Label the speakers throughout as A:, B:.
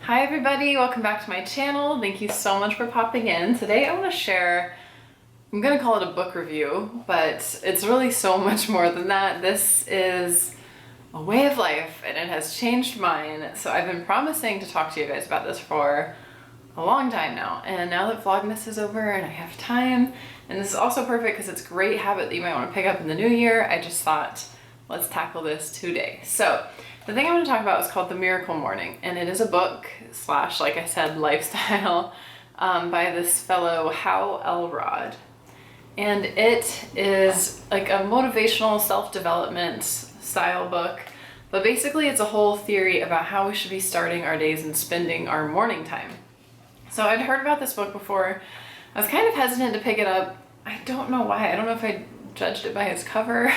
A: Hi everybody, welcome back to my channel. Thank you so much for popping in. Today I want to share, I'm gonna call it a book review, but it's really so much more than that. This is a way of life and it has changed mine. So I've been promising to talk to you guys about this for a long time now. And now that Vlogmas is over and I have time, and this is also perfect because it's a great habit that you might want to pick up in the new year, I just thought, let's tackle this today. So the thing I want to talk about is called The Miracle Morning, and it is a book slash, like I said, lifestyle by this fellow Hal Elrod. And it is like a motivational self-development style book, but basically it's a whole theory about how we should be starting our days and spending our morning time. So I'd heard about this book before. I was kind of hesitant to pick it up. I don't know why. I don't know if I judged it by its cover.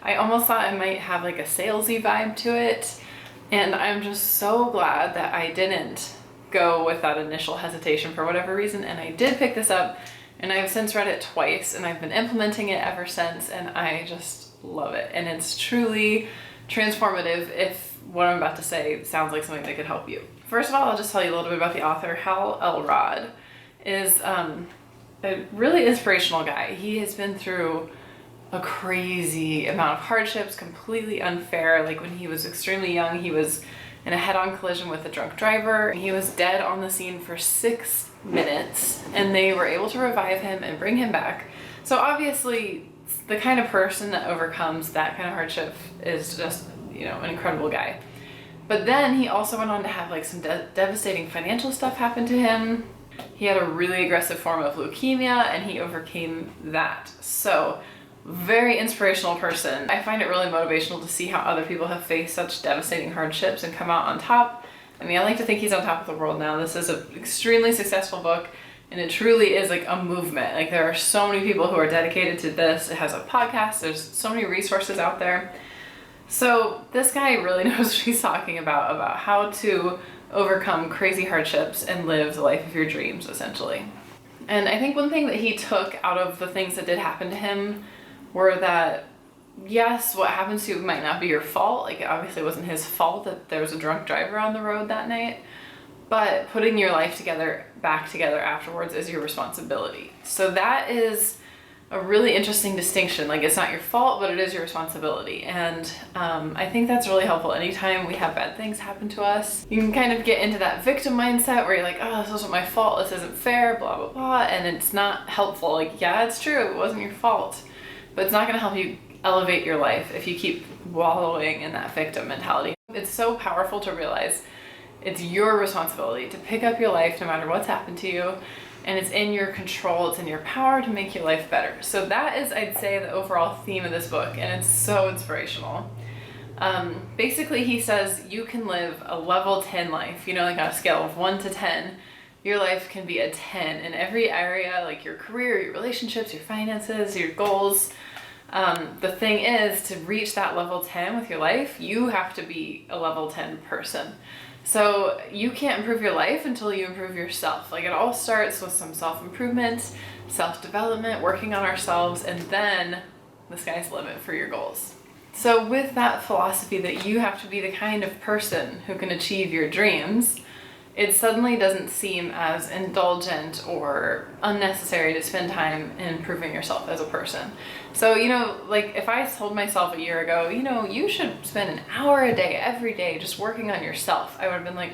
A: I almost thought it might have like a salesy vibe to it. And I'm just so glad that I didn't go with that initial hesitation for whatever reason. And I did pick this up, and I've since read it twice, and I've been implementing it ever since, and I just love it. And it's truly transformative if what I'm about to say sounds like something that could help you. First of all, I'll just tell you a little bit about the author. Hal Elrod is a really inspirational guy. He has been through a crazy amount of hardships, completely unfair. Like when he was extremely young, he was in a head-on collision with a drunk driver. He was dead on the scene for 6 minutes, and they were able to revive him and bring him back. So obviously, the kind of person that overcomes that kind of hardship is just, an incredible guy. But then he also went on to have like some devastating financial stuff happen to him. He had a really aggressive form of leukemia, and he overcame that. So very inspirational person. I find it really motivational to see how other people have faced such devastating hardships and come out on top. I mean, I like to think he's on top of the world now. This is an extremely successful book, and it truly is like a movement. Like there are so many people who are dedicated to this. It has a podcast. There's so many resources out there. So this guy really knows what he's talking about how to overcome crazy hardships and live the life of your dreams, essentially. And I think one thing that he took out of the things that did happen to him were that, yes, what happens to you might not be your fault. Like, it obviously wasn't his fault that there was a drunk driver on the road that night, but putting your life back together afterwards is your responsibility. So that is a really interesting distinction. Like, it's not your fault, but it is your responsibility. And I think that's really helpful. Anytime we have bad things happen to us, you can kind of get into that victim mindset where you're like, oh, this wasn't my fault, this isn't fair, blah, blah, blah. And it's not helpful. Like, yeah, it's true, it wasn't your fault, but it's not gonna help you elevate your life if you keep wallowing in that victim mentality. It's so powerful to realize it's your responsibility to pick up your life no matter what's happened to you, and it's in your control, it's in your power to make your life better. So that is, I'd say, the overall theme of this book, and it's so inspirational. Basically, he says you can live a level 10 life, like on a scale of 1 to 10, your life can be a 10 in every area, like your career, your relationships, your finances, your goals. The thing is, to reach that level 10 with your life, you have to be a level 10 person. So you can't improve your life until you improve yourself. Like, it all starts with some self-improvement, self-development, working on ourselves, and then the sky's the limit for your goals. So with that philosophy that you have to be the kind of person who can achieve your dreams, it suddenly doesn't seem as indulgent or unnecessary to spend time in improving yourself as a person. So, like if I told myself a year ago, you should spend an hour a day, every day, just working on yourself, I would have been like,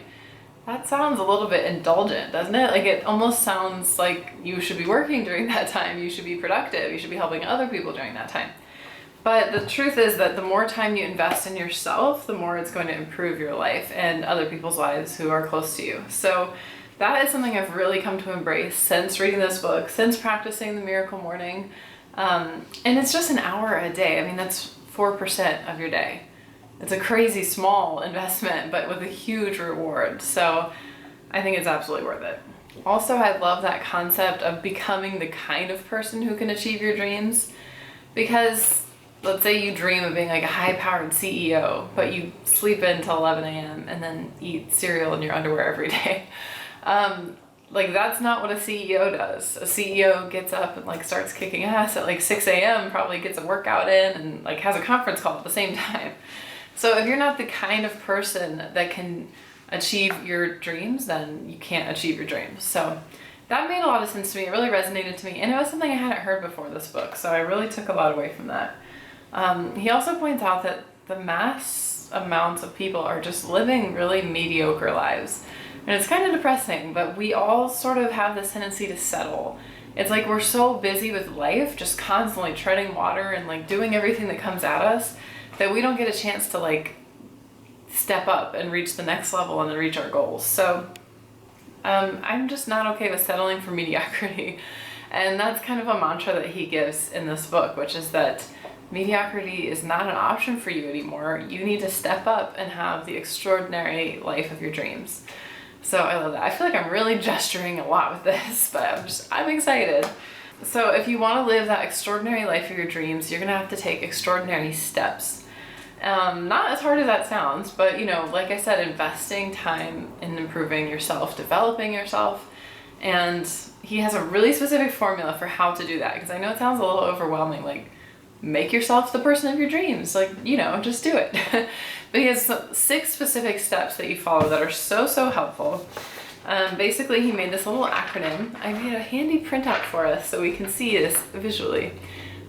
A: that sounds a little bit indulgent, doesn't it? Like, it almost sounds like you should be working during that time, you should be productive, you should be helping other people during that time. But the truth is that the more time you invest in yourself, the more it's going to improve your life and other people's lives who are close to you. So that is something I've really come to embrace since reading this book, since practicing The Miracle Morning. And it's just an hour a day. I mean, that's 4% of your day. It's a crazy small investment, but with a huge reward. So I think it's absolutely worth it. Also, I love that concept of becoming the kind of person who can achieve your dreams, because let's say you dream of being like a high-powered CEO, but you sleep in till 11 a.m. and then eat cereal in your underwear every day. Like, that's not what a CEO does. A CEO gets up and like starts kicking ass at like 6 a.m., probably gets a workout in and like has a conference call at the same time. So if you're not the kind of person that can achieve your dreams, then you can't achieve your dreams. So that made a lot of sense to me. It really resonated to me, and it was something I hadn't heard before this book, so I really took a lot away from that. He also points out that the mass amounts of people are just living really mediocre lives. And it's kind of depressing, but we all sort of have this tendency to settle. It's like we're so busy with life, just constantly treading water and like doing everything that comes at us, that we don't get a chance to like step up and reach the next level and then reach our goals. So I'm just not okay with settling for mediocrity. And that's kind of a mantra that he gives in this book, which is that mediocrity is not an option for you anymore. You need to step up and have the extraordinary life of your dreams. So I love that. I feel like I'm really gesturing a lot with this, but I'm excited. So if you want to live that extraordinary life of your dreams, you're going to have to take extraordinary steps. Not as hard as that sounds, but you know, like I said, investing time in improving yourself, developing yourself. And he has a really specific formula for how to do that, because I know it sounds a little overwhelming, like make yourself the person of your dreams, like, you know, just do it. But he has 6 specific steps that you follow that are so helpful. Basically, he made this little acronym. I made a handy printout for us so we can see this visually.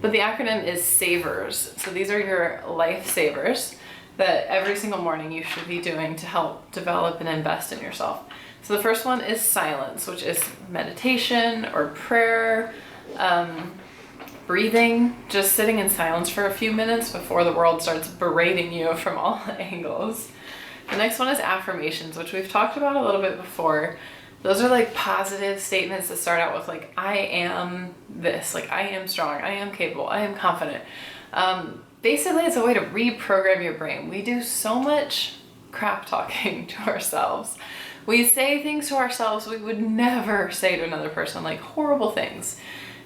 A: But the acronym is SAVERS. So these are your life savers that every single morning you should be doing to help develop and invest in yourself. So the first one is silence, which is meditation or prayer, breathing, just sitting in silence for a few minutes before the world starts berating you from all angles. The next one is affirmations, which we've talked about a little bit before. Those are like positive statements that start out with like, I am this, like I am strong, I am capable, I am confident. Basically, it's a way to reprogram your brain. We do so much crap talking to ourselves. We say things to ourselves we would never say to another person, like horrible things.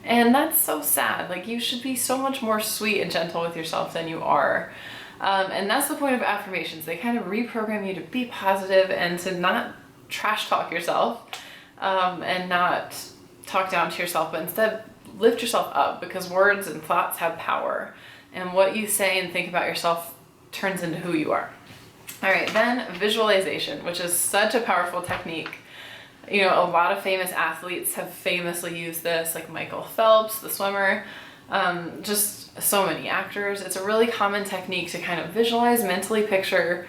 A: And that's so sad. Like you should be so much more sweet and gentle with yourself than you are. And that's the point of affirmations. They kind of reprogram you to be positive and to not trash talk yourself and not talk down to yourself, but instead lift yourself up, because words and thoughts have power. And what you say and think about yourself turns into who you are. All right, then visualization, which is such a powerful technique. You know, a lot of famous athletes have famously used this, like Michael Phelps, the swimmer, just so many actors. It's a really common technique to kind of visualize, mentally picture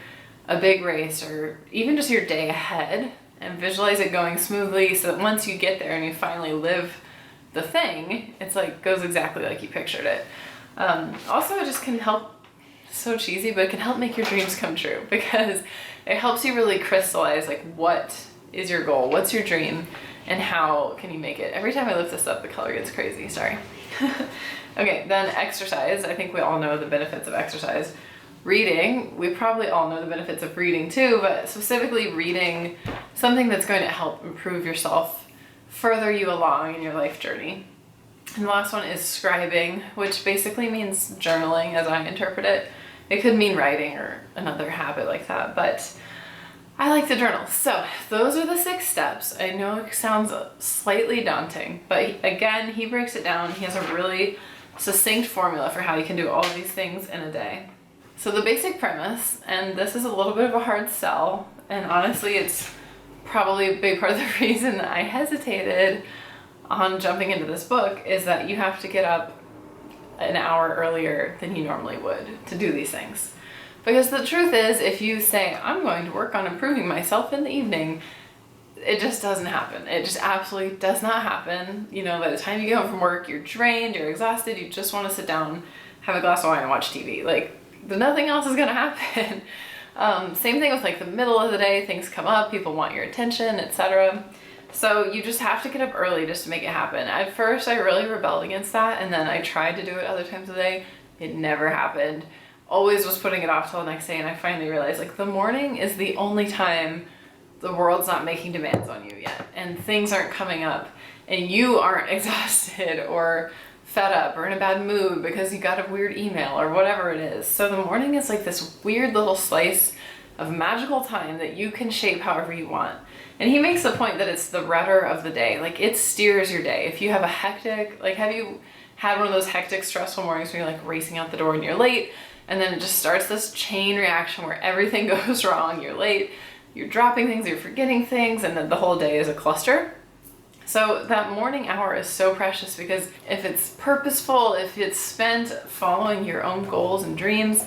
A: a big race or even just your day ahead and visualize it going smoothly, so that once you get there and you finally live the thing, it's like goes exactly like you pictured it. Also, it just can help, so cheesy, but it can help make your dreams come true, because it helps you really crystallize like what is your goal, what's your dream, and how can you make it. Every time I lift this up, the color gets crazy, sorry. Okay, then exercise. I think we all know the benefits of exercise. Reading, we probably all know the benefits of reading too, but specifically reading something that's going to help improve yourself, further you along in your life journey. And the last one is scribing, which basically means journaling as I interpret it. It could mean writing or another habit like that, but I like to journal. So those are the 6 steps. I know it sounds slightly daunting, but again, he breaks it down. He has a really succinct formula for how you can do all of these things in a day. So the basic premise, and this is a little bit of a hard sell, and honestly, it's probably a big part of the reason that I hesitated on jumping into this book, is that you have to get up an hour earlier than you normally would to do these things. Because the truth is, if you say, I'm going to work on improving myself in the evening, it just doesn't happen. It just absolutely does not happen. You know, by the time you get home from work, you're drained, you're exhausted, you just want to sit down, have a glass of wine and watch TV. Like, nothing else is going to happen. Same thing with like the middle of the day, things come up, people want your attention, etc. So you just have to get up early just to make it happen. At first, I really rebelled against that, and then I tried to do it other times of the day. It never happened. Always was putting it off till the next day, and I finally realized like the morning is the only time the world's not making demands on you yet, and things aren't coming up, and you aren't exhausted or fed up or in a bad mood because you got a weird email or whatever it is. So the morning is like this weird little slice of magical time that you can shape however you want. And he makes the point that it's the rudder of the day. Like it steers your day. If you have a hectic, like have you had one of those hectic, stressful mornings where you're like racing out the door and you're late, and then it just starts this chain reaction where everything goes wrong, you're late, you're dropping things, you're forgetting things, and then the whole day is a cluster. So that morning hour is so precious because if it's purposeful, if it's spent following your own goals and dreams,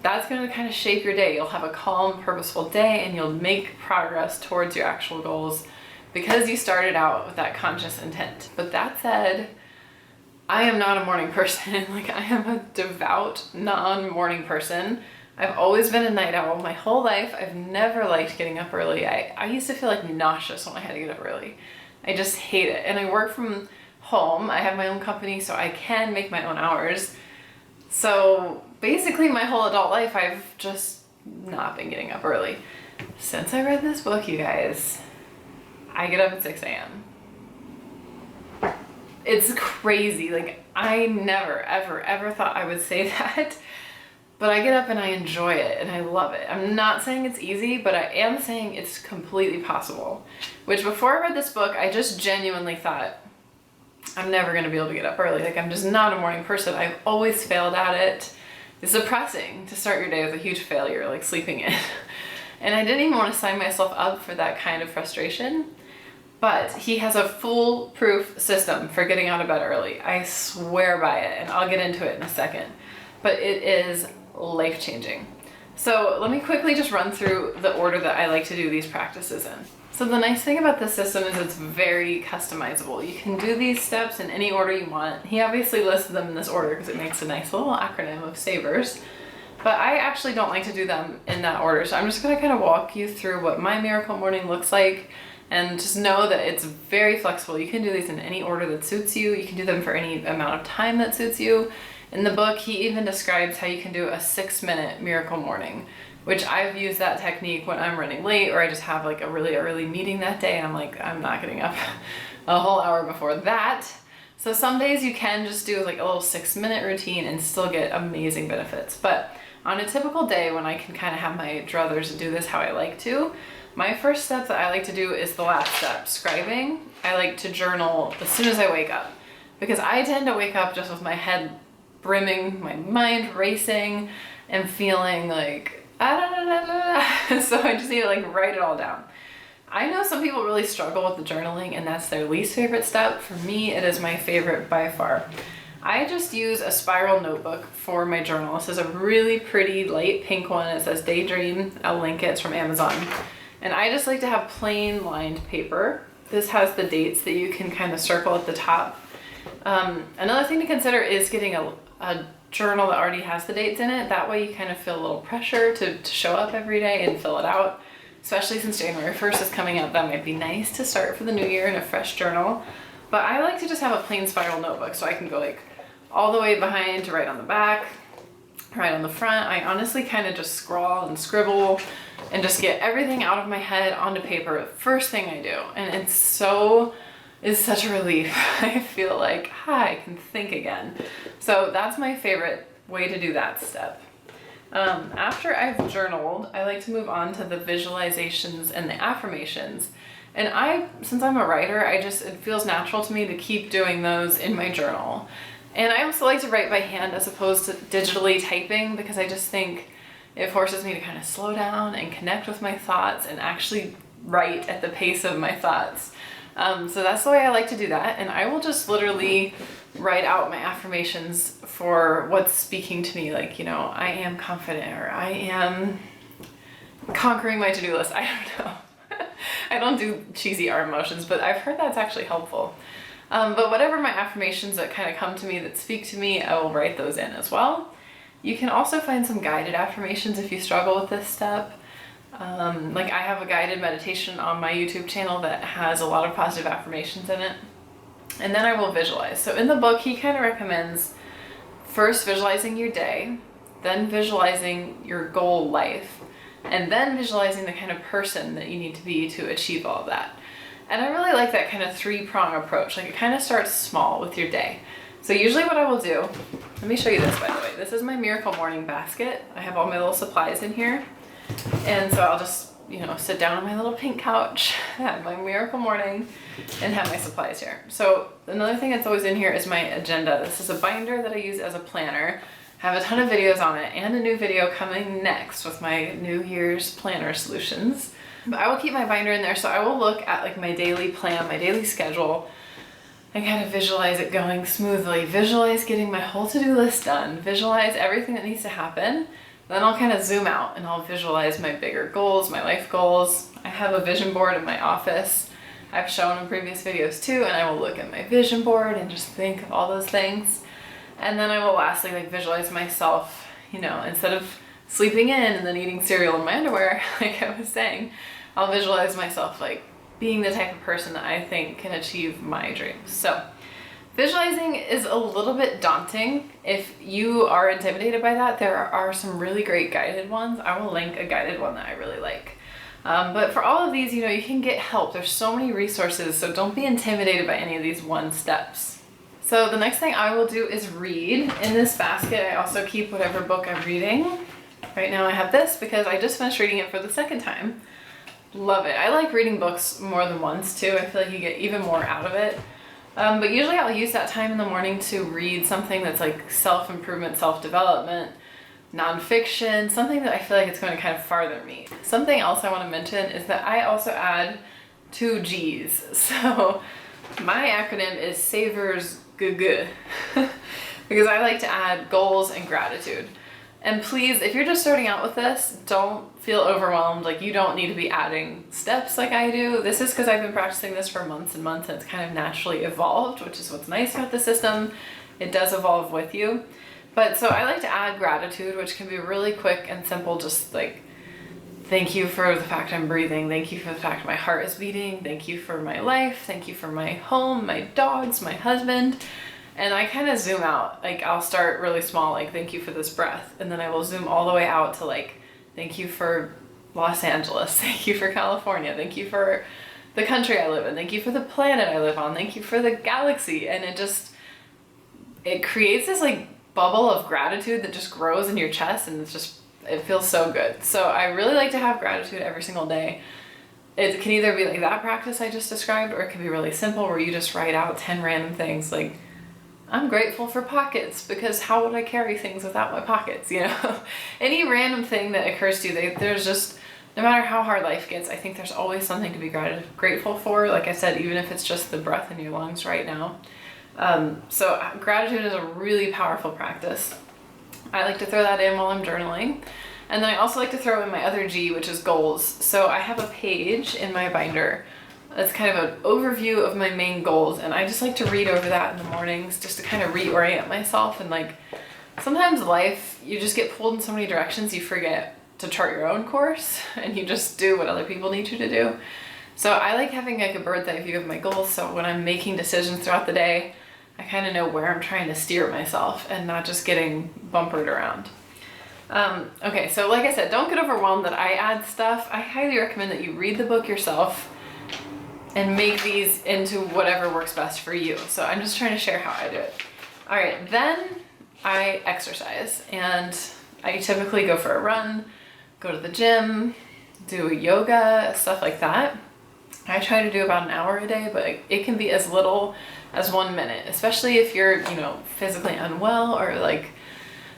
A: that's going to kind of shape your day. You'll have a calm, purposeful day and you'll make progress towards your actual goals because you started out with that conscious intent. But that said, I am not a morning person. Like, I am a devout non-morning person. I've always been a night owl my whole life. I've never liked getting up early. I used to feel like nauseous when I had to get up early. I just hate it. And I work from home. I have my own company, so I can make my own hours. So basically my whole adult life, I've just not been getting up early. Since I read this book, you guys, I get up at 6 a.m. It's crazy. Like, I never, ever, ever thought I would say that, but I get up and I enjoy it and I love it. I'm not saying it's easy, but I am saying it's completely possible. Which, before I read this book, I just genuinely thought, I'm never going to be able to get up early. Like, I'm just not a morning person. I've always failed at it. It's depressing to start your day with a huge failure, like sleeping in. And I didn't even want to sign myself up for that kind of frustration. But he has a foolproof system for getting out of bed early. I swear by it, and I'll get into it in a second. But it is life-changing. So let me quickly just run through the order that I like to do these practices in. So the nice thing about this system is it's very customizable. You can do these steps in any order you want. He obviously listed them in this order because it makes a nice little acronym of SAVERS. But I actually don't like to do them in that order. So I'm just going to kind of walk you through what my miracle morning looks like. And just know that it's very flexible. You can do these in any order that suits you. You can do them for any amount of time that suits you. In the book, he even describes how you can do a 6-minute miracle morning, which I've used that technique when I'm running late or I just have like a really early meeting that day and I'm like, I'm not getting up a whole hour before that. So some days you can just do like a little 6-minute routine and still get amazing benefits. But on a typical day when I can kind of have my druthers and do this how I like to, my first step that I like to do is the last step, scribing. I like to journal as soon as I wake up because I tend to wake up just with my head brimming, my mind racing, and feeling like, so I just need to like write it all down. I know some people really struggle with the journaling and that's their least favorite step. For me, it is my favorite by far. I just use a spiral notebook for my journal. This is a really pretty light pink one. It says Daydream. I'll link it. It's from Amazon. And I just like to have plain lined paper. This has the dates that you can kind of circle at the top. Another thing to consider is getting a journal that already has the dates in it. That way you kind of feel a little pressure to show up every day and fill it out. Especially since January 1st is coming up, that might be nice to start for the new year in a fresh journal. But I like to just have a plain spiral notebook so I can go like all the way behind to right on the back, right on the front. I honestly kind of just scrawl and scribble and just get everything out of my head onto paper the first thing I do. And it's such a relief. I feel like, I can think again. So that's my favorite way to do that step. After I've journaled, I like to move on to the visualizations and the affirmations. And since I'm a writer, it feels natural to me to keep doing those in my journal. And I also like to write by hand as opposed to digitally typing because I just think it forces me to kind of slow down and connect with my thoughts and actually write at the pace of my thoughts. So that's the way I like to do that. And I will just literally write out my affirmations for what's speaking to me. Like, I am confident or I am conquering my to-do list. I don't know. I don't do cheesy arm motions, but I've heard that's actually helpful. But whatever my affirmations that kind of come to me, that speak to me, I will write those in as well. You can also find some guided affirmations if you struggle with this step. Like I have a guided meditation on my YouTube channel that has a lot of positive affirmations in it. And then I will visualize. So in the book, he kind of recommends first visualizing your day, then visualizing your goal life, and then visualizing the kind of person that you need to be to achieve all of that. And I really like that kind of 3-prong approach. Like it kind of starts small with your day. So usually what I will do, let me show you this by the way. This is my Miracle Morning basket. I have all my little supplies in here. And so I'll just, sit down on my little pink couch, have my Miracle Morning, and have my supplies here. So another thing that's always in here is my agenda. This is a binder that I use as a planner. I have a ton of videos on it and a new video coming next with my New Year's planner solutions. But I will keep my binder in there, so I will look at like my daily plan, my daily schedule, and kind of visualize it going smoothly, visualize getting my whole to-do list done, visualize everything that needs to happen. Then I'll kind of zoom out and I'll visualize my bigger goals, my life goals. I have a vision board in my office. I've shown in previous videos too, and I will look at my vision board and just think of all those things. And then I will lastly like visualize myself, you know, instead of sleeping in and then eating cereal in my underwear, like I was saying, I'll visualize myself like being the type of person that I think can achieve my dreams. So visualizing is a little bit daunting. If you are intimidated by that, there are some really great guided ones. I will link a guided one that I really like. But for all of these, you know, you can get help. There's so many resources, so don't be intimidated by any of these one steps. So the next thing I will do is read. In this basket, I also keep whatever book I'm reading. Right now I have this because I just finished reading it for the second time. Love it. I like reading books more than once too. I feel like you get even more out of it. But usually I'll use that time in the morning to read something that's like self-improvement, self-development, nonfiction, something that I feel like it's going to kind of farther me. Something else I want to mention is that I also add 2 G's. So my acronym is SAVERS GG because I like to add goals and gratitude. And please, if you're just starting out with this, don't feel overwhelmed. Like, you don't need to be adding steps like I do. This is because I've been practicing this for months and months, and it's kind of naturally evolved, which is what's nice about the system. It does evolve with you. But so I like to add gratitude, which can be really quick and simple, just like, thank you for the fact I'm breathing. Thank you for the fact my heart is beating. Thank you for my life. Thank you for my home, my dogs, my husband. And I kind of zoom out. Like, I'll start really small, like, thank you for this breath. And then I will zoom all the way out to like, thank you for Los Angeles. Thank you for California. Thank you for the country I live in. Thank you for the planet I live on. Thank you for the galaxy. And it creates this like bubble of gratitude that just grows in your chest, and it feels so good. So I really like to have gratitude every single day. It can either be like that practice I just described, or it can be really simple where you just write out 10 random things like, I'm grateful for pockets because how would I carry things without my pockets, you know? Any random thing that occurs to you, there's just, no matter how hard life gets, I think there's always something to be grateful for. Like I said, even if it's just the breath in your lungs right now. So gratitude is a really powerful practice. I like to throw that in while I'm journaling. And then I also like to throw in my other G, which is goals. So I have a page in my binder that's kind of an overview of my main goals, and I just like to read over that in the mornings just to kind of reorient myself. And like, sometimes life, you just get pulled in so many directions you forget to chart your own course, and you just do what other people need you to do. So I like having like a bird's eye view of my goals, so when I'm making decisions throughout the day, I kind of know where I'm trying to steer myself and not just getting bumpered around. Okay, so like I said, don't get overwhelmed that I add stuff. I highly recommend that you read the book yourself and make these into whatever works best for you. So I'm just trying to share how I do it. All right, then I exercise, and I typically go for a run, go to the gym, do yoga, stuff like that. I try to do about an hour a day, but it can be as little as 1 minute, especially if you're, you know, physically unwell, or like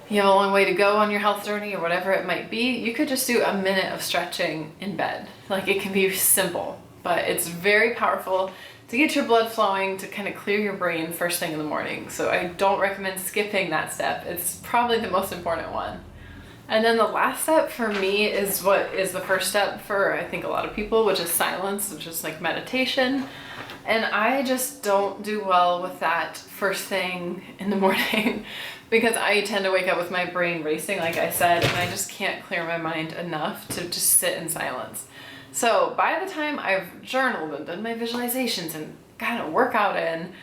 A: you have a long way to go on your health journey, or whatever it might be. You could just do a minute of stretching in bed. Like, it can be simple, but it's very powerful to get your blood flowing, to kind of clear your brain first thing in the morning. So I don't recommend skipping that step. It's probably the most important one. And then the last step for me is what is the first step for, I think, a lot of people, which is silence, which is like meditation. And I just don't do well with that first thing in the morning because I tend to wake up with my brain racing, like I said, and I just can't clear my mind enough to just sit in silence. So by the time I've journaled and done my visualizations and got a workout in,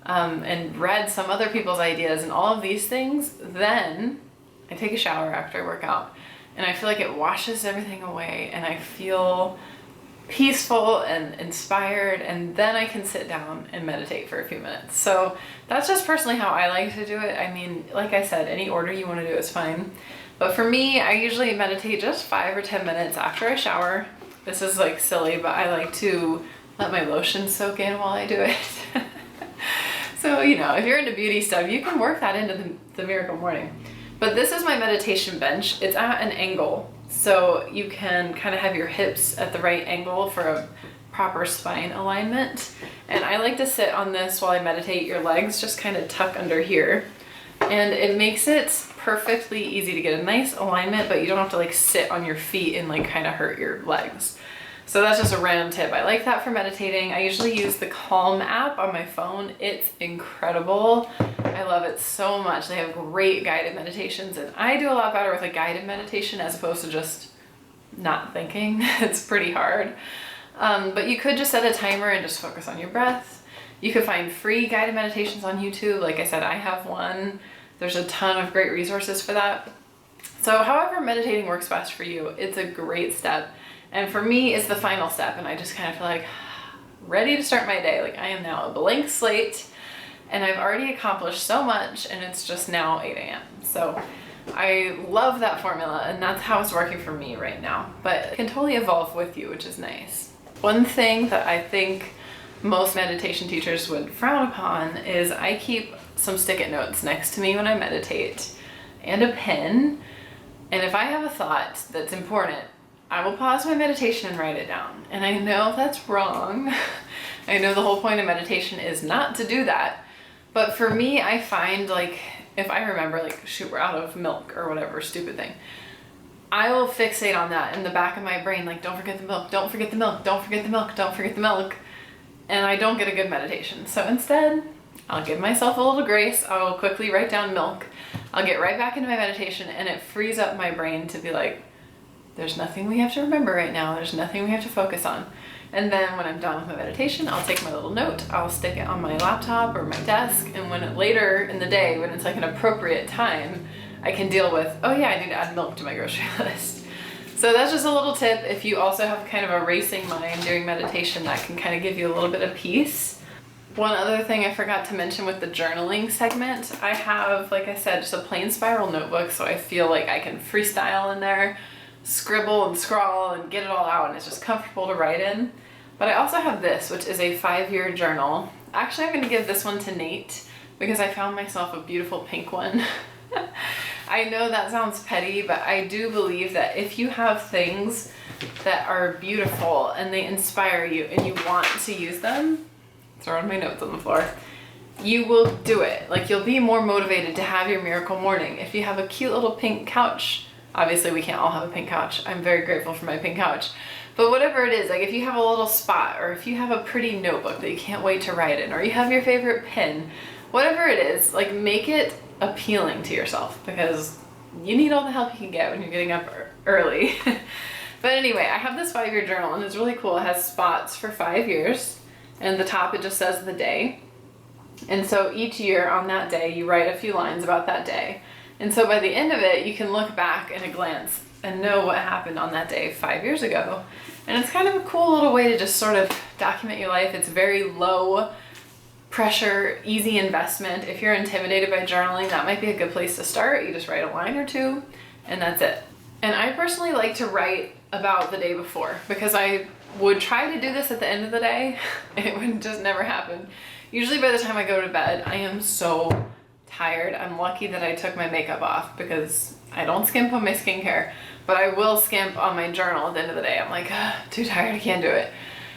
A: and read some other people's ideas and all of these things, then I take a shower after I work out, and I feel like it washes everything away, and I feel peaceful and inspired, and then I can sit down and meditate for a few minutes. So that's just personally how I like to do it. I mean, like I said, any order you want to do is fine. But for me, I usually meditate just 5 or 10 minutes after I shower. This is like silly, but I like to let my lotion soak in while I do it. So, you know, if you're into beauty stuff, you can work that into the Miracle Morning. But this is my meditation bench. It's at an angle. So you can kind of have your hips at the right angle for a proper spine alignment. And I like to sit on this while I meditate. Your legs just kind of tuck under here. And it makes it perfectly easy to get a nice alignment, but you don't have to like sit on your feet and like kind of hurt your legs. So that's just a random tip. I like that for meditating. I usually use the Calm app on my phone. It's incredible. I love it so much. They have great guided meditations, and I do a lot better with a guided meditation as opposed to just not thinking. It's pretty hard. But you could just set a timer and just focus on your breath. You could find free guided meditations on YouTube. Like I said, I have one. There's a ton of great resources for that. So however meditating works best for you, it's a great step. And for me, it's the final step, and I just kind of feel like ready to start my day. Like I am now a blank slate, and I've already accomplished so much, and it's just now 8 a.m. So I love that formula, and that's how it's working for me right now. But it can totally evolve with you, which is nice. One thing that I think most meditation teachers would frown upon is I keep some stick-it notes next to me when I meditate and a pen. And if I have a thought that's important, I will pause my meditation and write it down. And I know that's wrong. I know the whole point of meditation is not to do that. But for me, I find like, if I remember like, shoot, we're out of milk or whatever stupid thing, I will fixate on that in the back of my brain. Like, don't forget the milk, don't forget the milk, don't forget the milk, don't forget the milk. And I don't get a good meditation. So instead, I'll give myself a little grace. I will quickly write down milk. I'll get right back into my meditation, and it frees up my brain to be like, there's nothing we have to remember right now. There's nothing we have to focus on. And then when I'm done with my meditation, I'll take my little note, I'll stick it on my laptop or my desk, and when later in the day, when it's like an appropriate time, I can deal with, oh yeah, I need to add milk to my grocery list. So that's just a little tip. If you also have kind of a racing mind during meditation, that can kind of give you a little bit of peace. One other thing I forgot to mention with the journaling segment, I have, like I said, just a plain spiral notebook, so I feel like I can freestyle in there, scribble and scrawl and get it all out, and it's just comfortable to write in. But I also have this, which is a 5-year journal. Actually, I'm going to give this one to Nate because I found myself a beautiful pink one. I know that sounds petty, but I do believe that if you have things that are beautiful and they inspire you and you want to use them, throwing my notes on the floor, you will do it. Like, you'll be more motivated to have your miracle morning. If you have a cute little pink couch, obviously we can't all have a pink couch. I'm very grateful for my pink couch. But whatever it is, like if you have a little spot, or if you have a pretty notebook that you can't wait to write in, or you have your favorite pen, whatever it is, like make it appealing to yourself, because you need all the help you can get when you're getting up early. But anyway, I have this 5-year journal, and it's really cool. It has spots for 5 years, and at the top it just says the day. And so each year on that day, you write a few lines about that day. And so by the end of it, you can look back in a glance and know what happened on that day 5 years ago. And it's kind of a cool little way to just sort of document your life. It's very low pressure, easy investment. If you're intimidated by journaling, that might be a good place to start. You just write a line or two, and that's it. And I personally like to write about the day before, because I would try to do this at the end of the day, and it would just never happen. Usually by the time I go to bed, I am so tired. I'm lucky that I took my makeup off, because I don't skimp on my skincare, but I will skimp on my journal at the end of the day. I'm like, too tired, I can't do it.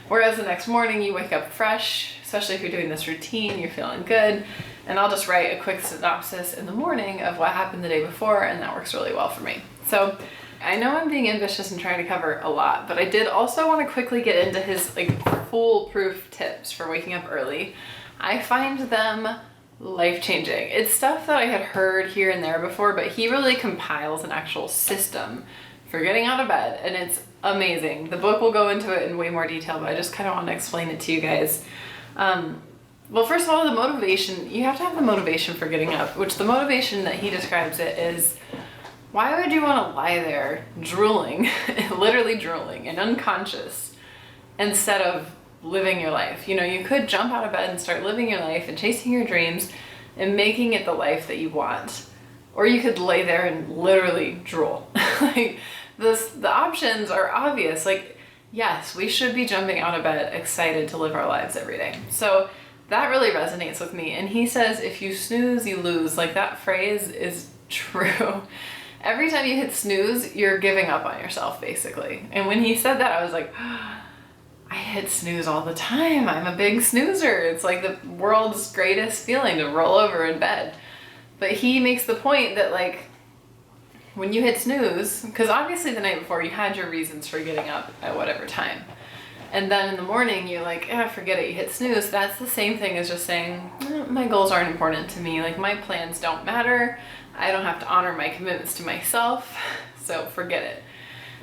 A: Whereas the next morning you wake up fresh, especially if you're doing this routine, you're feeling good. And I'll just write a quick synopsis in the morning of what happened the day before, and that works really well for me. So I know I'm being ambitious and trying to cover a lot, but I did also want to quickly get into his like foolproof tips for waking up early. I find them life-changing. It's stuff that I had heard here and there before, but he really compiles an actual system for getting out of bed, and it's amazing. The book will go into it in way more detail, but I just kind of want to explain it to you guys. Well, first of all, the motivation. You have to have the motivation for getting up, which the motivation that he describes it is, why would you want to lie there drooling, literally drooling and unconscious, instead of living your life? You know, you could jump out of bed and start living your life and chasing your dreams and making it the life that you want. Or you could lay there and literally drool. Like, the options are obvious. Like, yes, we should be jumping out of bed excited to live our lives every day. So that really resonates with me. And he says, if you snooze, you lose. Like, that phrase is true. every time you hit snooze, you're giving up on yourself, basically. And when he said that, I was like, I hit snooze all the time. I'm a big snoozer. It's like the world's greatest feeling to roll over in bed. But he makes the point that, like, when you hit snooze, because obviously the night before you had your reasons for getting up at whatever time. And then in the morning, you're like, forget it, you hit snooze. That's the same thing as just saying, my goals aren't important to me. Like, my plans don't matter. I don't have to honor my commitments to myself, so forget it.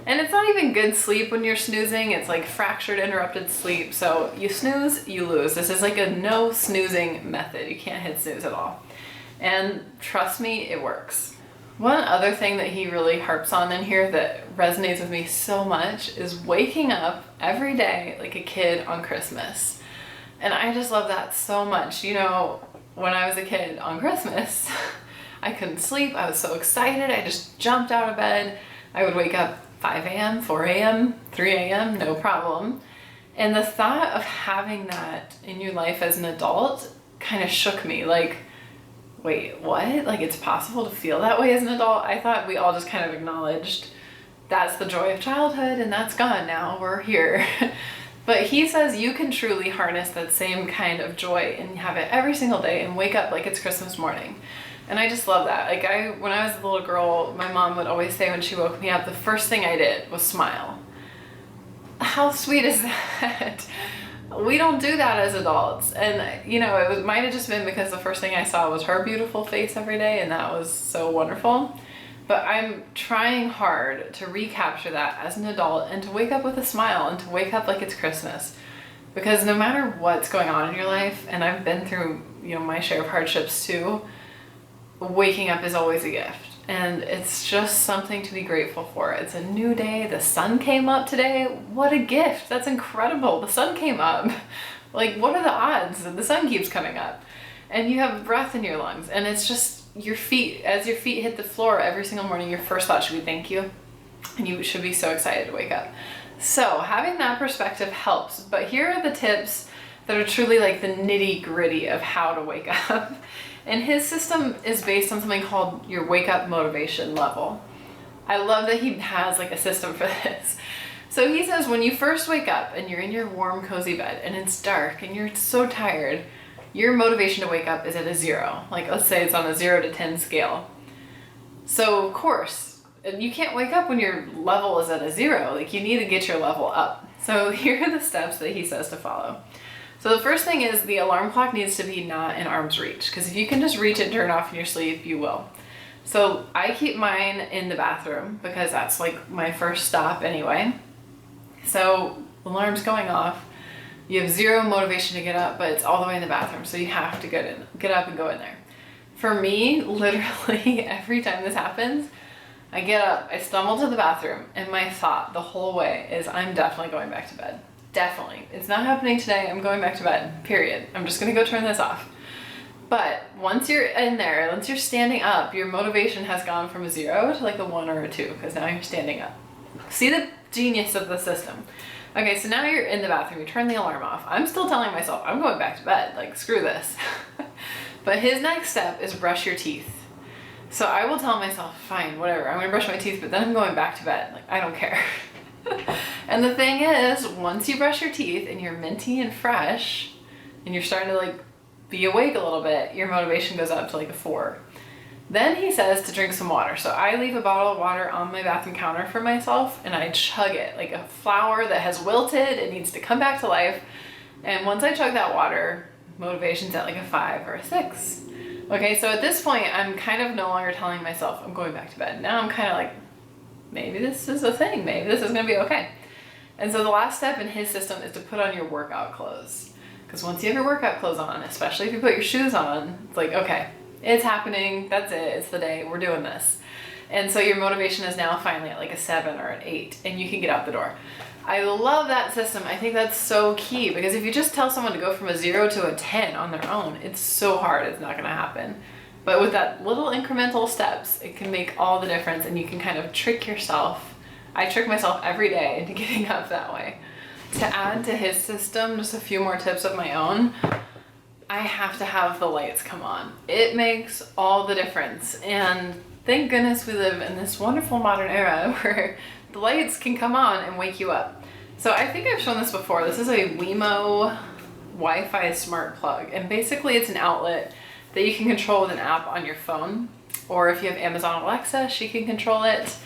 A: And it's not even good sleep when you're snoozing. It's like fractured, interrupted sleep. So you snooze, you lose. This is like a no snoozing method. You can't hit snooze at all. And trust me, it works. One other thing that he really harps on in here that resonates with me so much is waking up every day like a kid on Christmas. And I just love that so much. You know, when I was a kid on Christmas, I couldn't sleep. I was so excited. I just jumped out of bed. I would wake up 5 a.m., 4 a.m., 3 a.m., no problem. And the thought of having that in your life as an adult kind of shook me. Like, wait, what? Like, it's possible to feel that way as an adult? I thought we all just kind of acknowledged that's the joy of childhood and that's gone now, we're here. But he says you can truly harness that same kind of joy and have it every single day and wake up like it's Christmas morning. And I just love that. Like, when I was a little girl, my mom would always say when she woke me up, the first thing I did was smile. How sweet is that? We don't do that as adults. And, you know, it might have just been because the first thing I saw was her beautiful face every day, and that was so wonderful. But I'm trying hard to recapture that as an adult and to wake up with a smile and to wake up like it's Christmas. Because no matter what's going on in your life, and I've been through, you know, my share of hardships too, waking up is always a gift. And it's just something to be grateful for. It's a new day. The sun came up today. What a gift. That's incredible. The sun came up. Like, what are the odds that the sun keeps coming up? And you have breath in your lungs. And it's just your feet, as your feet hit the floor every single morning, your first thought should be thank you. And you should be so excited to wake up. So having that perspective helps. But here are the tips that are truly like the nitty gritty of how to wake up. And his system is based on something called your wake up motivation level. I love that he has like a system for this. So he says when you first wake up and you're in your warm, cozy bed and it's dark and you're so tired, your motivation to wake up is at a 0. Like, let's say it's on a 0 to 10 scale. So of course, you can't wake up when your level is at a 0. Like, you need to get your level up. So here are the steps that he says to follow. So the first thing is the alarm clock needs to be not in arm's reach, because if you can just reach it and turn it off in your sleep, you will. So I keep mine in the bathroom because that's like my first stop anyway. So the alarm's going off. You have 0 motivation to get up, but it's all the way in the bathroom, so you have to get up and go in there. For me, literally every time this happens, I get up, I stumble to the bathroom, and my thought the whole way is I'm definitely going back to bed. Definitely. It's not happening today. I'm going back to bed, period. I'm just going to go turn this off. But once you're in there, once you're standing up, your motivation has gone from a 0 to like a 1 or a 2, because now you're standing up. See the genius of the system. Okay, so now you're in the bathroom, you turn the alarm off. I'm still telling myself, I'm going back to bed, like, screw this. But his next step is brush your teeth. So I will tell myself, fine, whatever, I'm gonna brush my teeth, but then I'm going back to bed. Like, I don't care. And the thing is, once you brush your teeth and you're minty and fresh, and you're starting to like be awake a little bit, your motivation goes up to like a 4. Then he says to drink some water. So I leave a bottle of water on my bathroom counter for myself, and I chug it like a flower that has wilted. It needs to come back to life. And once I chug that water, motivation's at like a 5 or a 6. Okay, so at this point, I'm kind of no longer telling myself I'm going back to bed. Now I'm kind of like, maybe this is a thing. Maybe this is gonna be okay. And so the last step in his system is to put on your workout clothes. Because once you have your workout clothes on, especially if you put your shoes on, it's like, okay, it's happening, that's it, it's the day, we're doing this. And so your motivation is now finally at like a 7 or an 8, and you can get out the door. I love that system. I think that's so key, because if you just tell someone to go from a 0 to a 10 on their own, it's so hard, it's not gonna happen. But with that little incremental steps, it can make all the difference, and you can kind of trick yourself. I trick myself every day into getting up that way. To add to his system, just a few more tips of my own, I have to have the lights come on. It makes all the difference. And thank goodness we live in this wonderful modern era where the lights can come on and wake you up. So I think I've shown this before. This is a Wemo Wi-Fi smart plug, and basically it's an outlet that you can control with an app on your phone, or if you have Amazon Alexa, she can control it.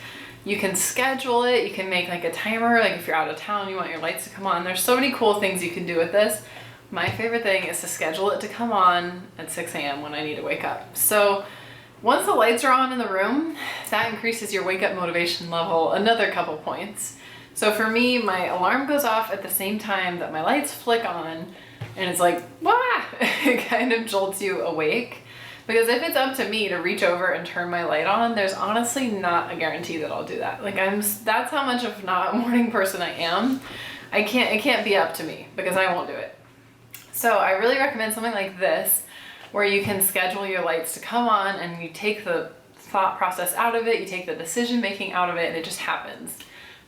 A: You can schedule it, you can make like a timer, like if you're out of town, you want your lights to come on. There's so many cool things you can do with this. My favorite thing is to schedule it to come on at 6 a.m. when I need to wake up. So once the lights are on in the room, that increases your wake up motivation level another couple points. So for me, my alarm goes off at the same time that my lights flick on, and it's like, wah! It kind of jolts you awake. Because if it's up to me to reach over and turn my light on, there's honestly not a guarantee that I'll do that. Like that's how much of not a morning person I am. It can't be up to me because I won't do it. So I really recommend something like this where you can schedule your lights to come on and you take the thought process out of it, you take the decision making out of it, and it just happens.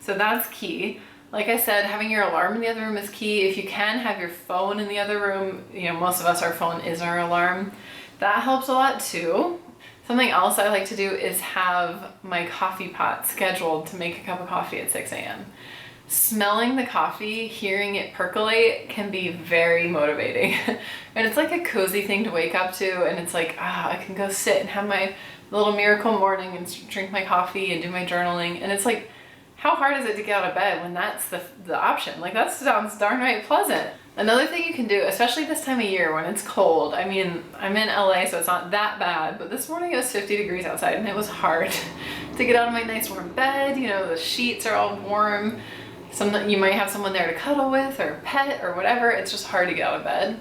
A: So that's key. Like I said, having your alarm in the other room is key. If you can have your phone in the other room, most of us, our phone is our alarm. That helps a lot too. Something else I like to do is have my coffee pot scheduled to make a cup of coffee at 6 a.m. Smelling the coffee, hearing it percolate can be very motivating. And it's like a cozy thing to wake up to, and it's like, I can go sit and have my little miracle morning and drink my coffee and do my journaling. And it's like, how hard is it to get out of bed when that's the option? Like, that sounds darn right pleasant. Another thing you can do, especially this time of year when it's cold, I mean, I'm in LA, so it's not that bad, but this morning it was 50 degrees outside and it was hard to get out of my nice warm bed. The sheets are all warm. You might have someone there to cuddle with or pet or whatever. It's just hard to get out of bed.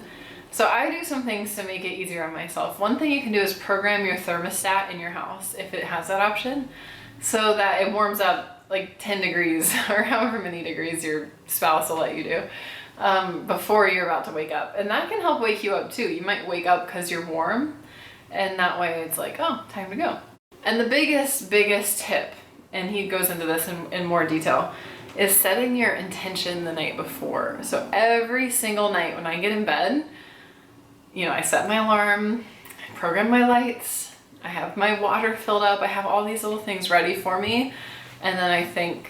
A: So I do some things to make it easier on myself. One thing you can do is program your thermostat in your house, if it has that option, so that it warms up like 10 degrees or however many degrees your spouse will let you do before you're about to wake up. And that can help wake you up too. You might wake up because you're warm, and that way it's like, oh, time to go. And the biggest tip, and he goes into this in more detail, is setting your intention the night before. So every single night when I get in bed, I set my alarm, I program my lights, I have my water filled up, I have all these little things ready for me, and then I think,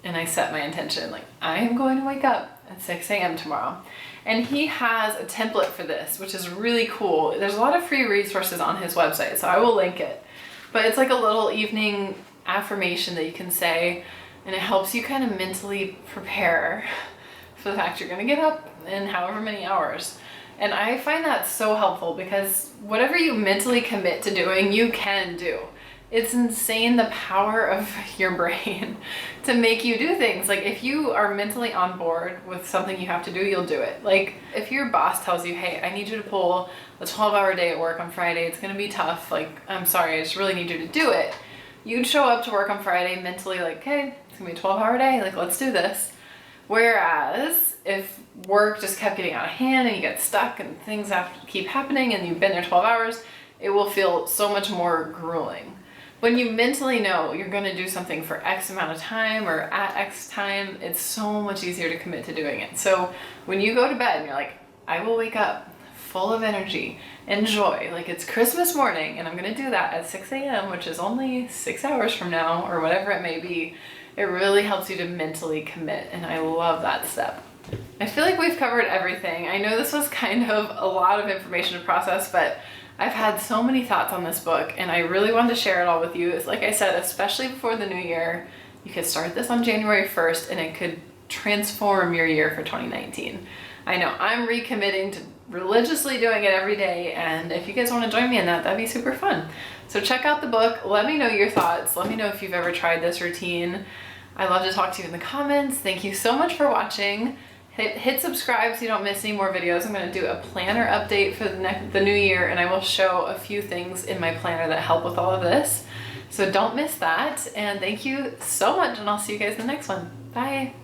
A: and I set my intention, like, I am going to wake up at 6 a.m. tomorrow. And he has a template for this, which is really cool. There's a lot of free resources on his website, so I will link it. But it's like a little evening affirmation that you can say, and it helps you kind of mentally prepare for the fact you're gonna get up in however many hours. And I find that so helpful because whatever you mentally commit to doing, you can do. It's insane the power of your brain to make you do things. Like, if you are mentally on board with something you have to do, you'll do it. Like, if your boss tells you, hey, I need you to pull a 12-hour day at work on Friday, it's gonna be tough, like, I'm sorry, I just really need you to do it. You'd show up to work on Friday mentally like, hey, it's gonna be a 12-hour day, like, let's do this. Whereas if work just kept getting out of hand and you get stuck and things have to keep happening and you've been there 12 hours, it will feel so much more grueling. When you mentally know you're going to do something for X amount of time or at X time, it's so much easier to commit to doing it. So when you go to bed and you're like, I will wake up full of energy and joy, like it's Christmas morning and I'm going to do that at 6 a.m., which is only 6 hours from now or whatever it may be, it really helps you to mentally commit. And I love that step. I feel like we've covered everything. I know this was kind of a lot of information to process, but I've had so many thoughts on this book and I really wanted to share it all with you. It's like I said, especially before the new year, you could start this on January 1st and it could transform your year for 2019. I know I'm recommitting to religiously doing it every day, and if you guys want to join me in that, that'd be super fun. So check out the book. Let me know your thoughts. Let me know if you've ever tried this routine. I love to talk to you in the comments. Thank you so much for watching. Hit subscribe so you don't miss any more videos. I'm going to do a planner update for the new year, and I will show a few things in my planner that help with all of this. So don't miss that. And thank you so much, and I'll see you guys in the next one. Bye.